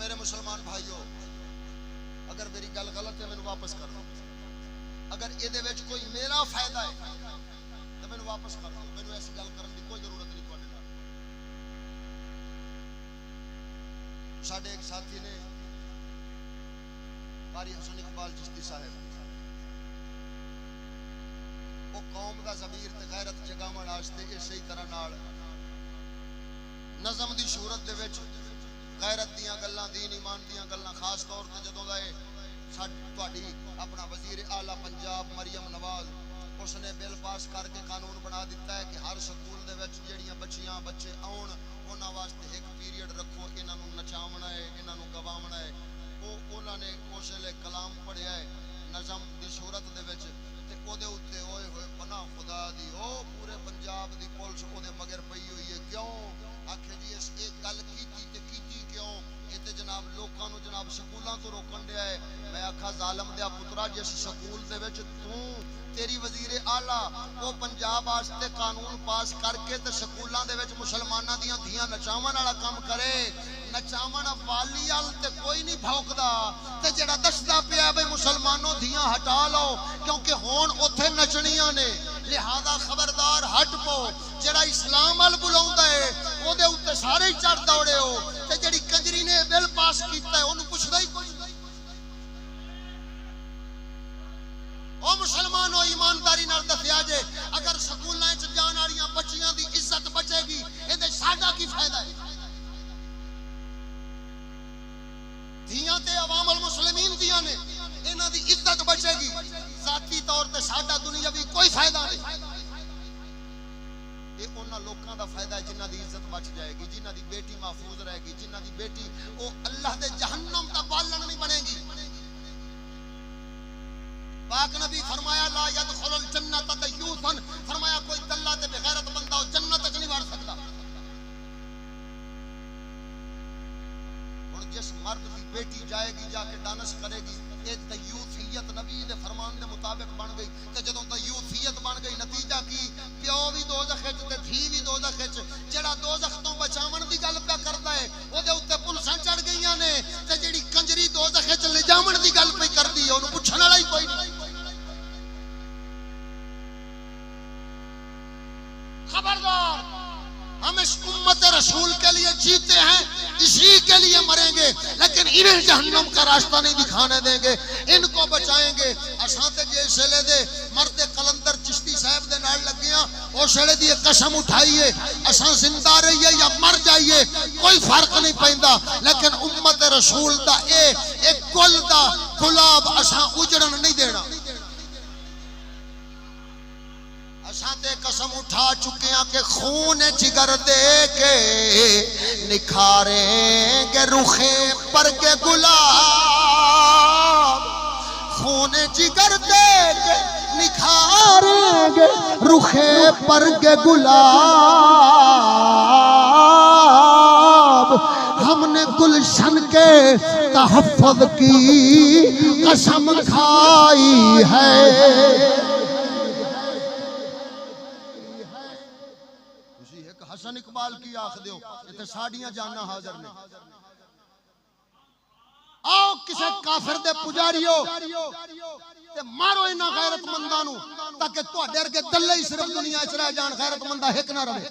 میرے مسلمان بھائیو اگر میری گل غلط ہے میں واپس کر دو اگر یہ دے وچ کوئی میرا فائدہ ہے تو میں واپس کر دو میں ایسی گل کرن دی کوئی ضرورت نہیں تواڈے نال ساڈے ایک ساتھی نے قاری حسن اقبال چشتی صاحب وہ قوم دا ضمیر تے غیرت جگاون واسطے اسی طرح نال نظم دی صورت دے وچ غیرت دیاں گلاں دین ایمان دیاں گلاں خاص طور تے جدوں دا تہاڈی اپنا وزیر اعلیٰ پنجاب مریم نواز اس نے بل پاس کر کے قانون بنا دیتا ہے کہ ہر سکول دے وچ جڑیاں بچیاں بچے آؤن انہاں واسطے ایک پیریڈ رکھو انہاں نوں نچاونا ہے انہاں نوں گواونا ہے وہ انہاں نے اس ویلے کلام پڑھیا ہے نظم دی صورت دے وچ تے او دے اوتے اوئے ہوئے پناہ خدا دی او پورے پنجاب دی پولیس او دے مگر پئی ہوئی ہے کیوں آکھے جی اس ایک گل کیتی تے کیتی کیوں یہ تے جناب لوکاں نوں جناب سکولاں تو روکن دیا ہے میں آکھا ظالم دیا پترا جس سکول دے وچ تیری وزیر اعلیٰ وہ پنجاب واسطے قانون پاس کر کے تے سکولاں دے وچ مسلماناں دیاں دھیاں نچاون والا کام کرے نچاون والی ال تے کوئی نہیں بھوکدا تے جڑا دسدا پیا بھئی مسلمانوں دھیاں ہٹا لو کیونکہ ہون اوتھے نچنیاں نے لہذا خبردار ہٹ پو جڑا اسلام ال بلاوندا ہے او دے اوتے سارے ہی چڑھ دوڑے ہو تے جڑی کنجری نے بل پاس کیتا ہے اونوں پوچھدا ہی کوئی او مسلمانوں ایمانداری نال دسیا جے اگر سکولاں وچ جان والیاں بچیاں دی عزت بچے گی اے ساڈا کی فائدہ ہے دھیاں تے عوام المسلمین دیاں نے انہاں دی عزت بچے گی ذاتی طور تے ساڈا دنیاوی کوئی فائدہ نہیں یہ انہاں لوکاں دا فائدہ ہے جنہاں دی عزت بچ جائے گی جنہاں دی بیٹی محفوظ رہے گی جنہاں دی بیٹی او اللہ دے جہنم دا بالن نہیں بنے گی پاک نبی فرمایا لا يدخل الجنت دیوثا فرمایا کوئی دلہ تے بغیرت بندہ جنت وچ نہیں وڑ سکدا ہن جس مرد دی بیٹی جائے گی جا کے ڈانس کرے گی یہ دیوثیت نبی دے فرمان دے مطابق بن گئی تے جدوں دیوثیت بن گئی نتیجہ کی پیو بھی دوزخ وچ تے دھی بھی دوزخ وچ جڑا دوزخ تو بچاون دی گل پہ کردا ہے او دے اوتے پولیساں چڑھ گئیاں نے تے جڑی کنجری دوزخ وچ لے جاون دی گل پہ کردی ہے اونوں پوچھن والا ہی کوئی نہیں خبردار ہم اس امت رسول کے لیے جیتے ہیں اسی کے لیے مریں گے لیکن انہیں جہنم کا راستہ نہیں دکھانے دیں گے ان کو بچائیں گے اساں جے سلے دے مرد قلندر چشتی صاحب دے نال لگیاں او سلے دی قسم اٹھائیے اساں زندہ رہیے یا مر جائیے کوئی فرق نہیں پیندا لیکن امت رسول دا ایک گل دا گلاب اساں اجڑن نہیں دینا اساں قسم اٹھا چکے ہیں کہ خون جگر دے کے نکھاریں گے رخے پر کے گلاب خون جگر دے کے نکھاریں گے رخے پر کے گلاب ہم نے گلشن کے تحفظ کی قسم کھائی ہے حسن اقبال کی آخ دیو یہ ساڑیاں جانا حاضر نے آؤ کسے کافر دے پجاریو تے مارو انہا غیرت مندانو تاکہ تو ڈر کے دلے ہی صرف دنیا اچ رہ جان غیرت مندہ ہک نہ رہے